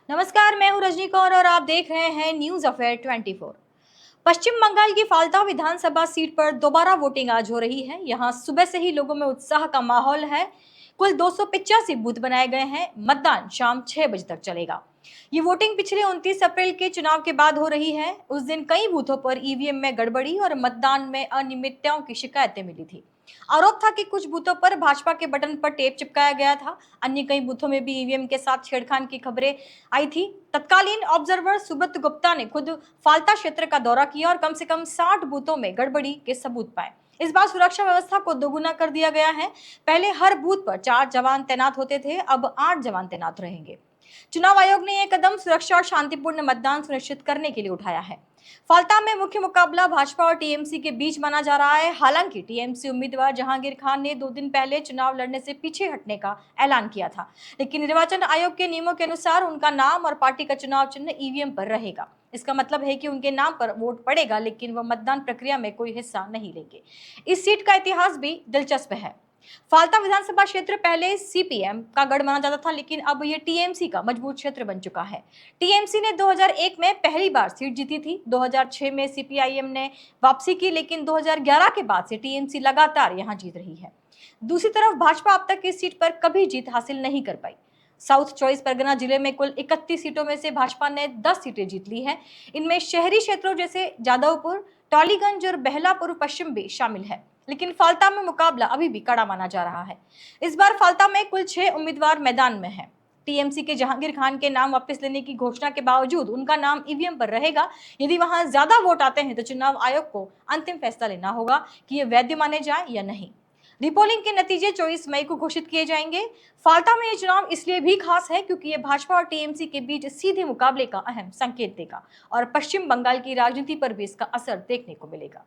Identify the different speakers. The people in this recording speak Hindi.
Speaker 1: नमस्कार, मैं हूं रजनी कौर और आप देख रहे हैं न्यूज अफेयर 24। पश्चिम बंगाल की फाल्ता विधानसभा सीट पर दोबारा वोटिंग आज हो रही है। यहां सुबह से ही लोगों में उत्साह का माहौल है। कुल 285 बूथ बनाए गए हैं। मतदान शाम 6 बजे तक चलेगा। ये वोटिंग पिछले 29 अप्रैल के चुनाव के बाद हो रही है। उस दिन कई बूथों पर ईवीएम में गड़बड़ी और मतदान में अनियमितताओं की शिकायतें मिली थी। आरोप था कि कुछ बूथों पर भाजपा के बटन पर टेप चिपकाया गया था। अन्य कई बूथों में भी ईवीएम के साथ छेड़खानी की खबरें आई थी। तत्कालीन ऑब्जर्वर सुब्रत गुप्ता ने खुद फाल्ता क्षेत्र का दौरा किया और कम से कम 60 बूथों में गड़बड़ी के सबूत पाए। इस बार सुरक्षा व्यवस्था को दोगुना कर दिया गया है। पहले हर बूथ पर 4 जवान तैनात होते थे, अब 8 जवान तैनात रहेंगे। चुनाव आयोग ने यह कदम सुरक्षा और शांतिपूर्ण मतदान सुनिश्चित करने के लिए उठाया है। फाल्ता में मुख्य मुकाबला भाजपा और टीएमसी के बीच माना जा रहा है। हालांकि टीएमसी उम्मीदवार जहांगीर खान ने 2 दिन पहले चुनाव लड़ने से पीछे हटने का ऐलान किया था, लेकिन निर्वाचन आयोग के नियमों के अनुसार उनका नाम और पार्टी का चुनाव चिन्ह ईवीएम पर रहेगा। इसका मतलब है कि उनके नाम पर वोट पड़ेगा, लेकिन वह मतदान प्रक्रिया में कोई हिस्सा नहीं लेंगे। इस सीट का इतिहास भी दिलचस्प है। फाल्ता विधानसभा क्षेत्र पहले सीपीएम का गढ़ माना जाता था, लेकिन अब ये टीएमसी का मजबूत क्षेत्र बन चुका है। टीएमसी ने 2001 में पहली बार सीट जीती थी। 2006 में सीपीआईएम ने वापसी की, लेकिन 2011 के बाद से टीएमसी लगातार यहां जीत रही है। दूसरी तरफ भाजपा अब तक इस सीट पर कभी जीत हासिल नहीं कर पाई। साउथ चौबीस परगना जिले में कुल 31 सीटों में से भाजपा ने 10 सीटें जीत ली हैं। इनमें शहरी क्षेत्रों जैसे जादवपुर, टॉलीगंज और बहलापुर पश्चिम भी शामिल है। लेकिन फाल्ता में मुकाबला अभी भी कड़ा माना जा रहा है। इस बार फाल्ता में कुल 6 उम्मीदवार मैदान में हैं। टीएमसी के जहांगीर खान के नाम वापस लेने की घोषणा के बावजूद उनका नाम ईवीएम पर रहेगा। यदि वहां ज्यादा वोट आते हैं तो चुनाव आयोग को अंतिम फैसला लेना होगा कि ये वैध माने जाए या नहीं। रिपोलिंग के नतीजे 24 मई को घोषित किए जाएंगे। फाल्ता में ये चुनाव इसलिए भी खास है क्योंकि ये भाजपा और टीएमसी के बीच सीधे मुकाबले का अहम संकेत देगा और पश्चिम बंगाल की राजनीति पर भी इसका असर देखने को मिलेगा।